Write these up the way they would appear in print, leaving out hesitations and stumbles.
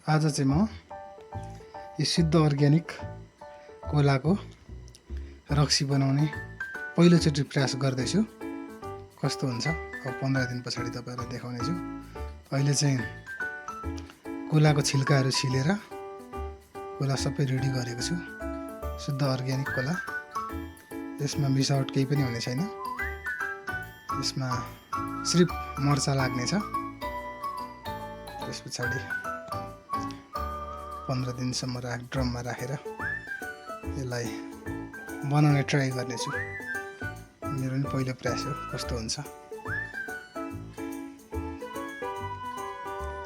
आज चाहिँ म यो शुद्ध अर्ग्यानिक कोलाको रक्सी बनाउने पहिलोचोटि प्रयास गर्दैछु। कस्तो हुन्छ अब 15 दिन पछाडि तपाईँहरूलाई देखाउनेछु। अहिले चाहिँ कोलाको छिल्काहरू छिलेर कोला सबै रेडी गरेको छु। शुद्ध अर्ग्यानिक कोला, यसमा मिसावट केही पनि हुने छैन। यसमा सिर्फ मर्चा लाग्नेछ। त्यस पछाडि 15 दिनसम्म ड्रममा राखेर यसलाई बनाउने ट्राई गर्नेछु। मेरो पनि पहिलो प्रयास हो, कस्तो हुन्छ।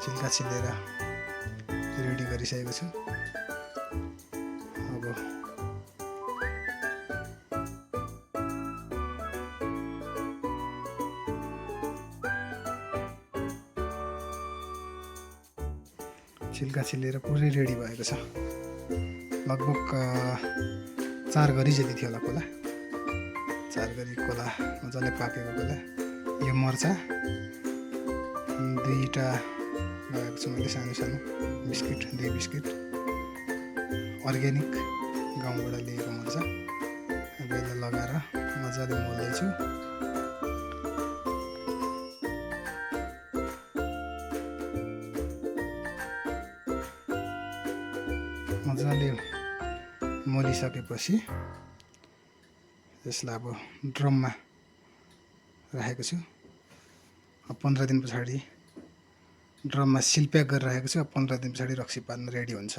छिल्का छिलेर रेडी गरिसकेको छु। अब छिल्का छिलेर पुरै रेडी भएको छ। लगभग 4 गरी जति थियो होला कोला। 4 गरी कोला मजाले पाकेको कोला। यो मर्चा 2टा लगाएको छु मैले, सानो सानो बिस्किट, 2 बिस्किट अर्ग्यानिक गाउँबाट लिएको मर्चा। अब यसलाई लगाएर मजाले मोल्दैछु। मजाले मोलिसकेपछि यसलाई अब ड्रममा राखेको छु। अब 15 दिन पछाडि ड्रममा सिल प्याक गरेर राखेको छु। अब 15 दिन पछाडि रक्सी पार्न रेडी हुन्छ।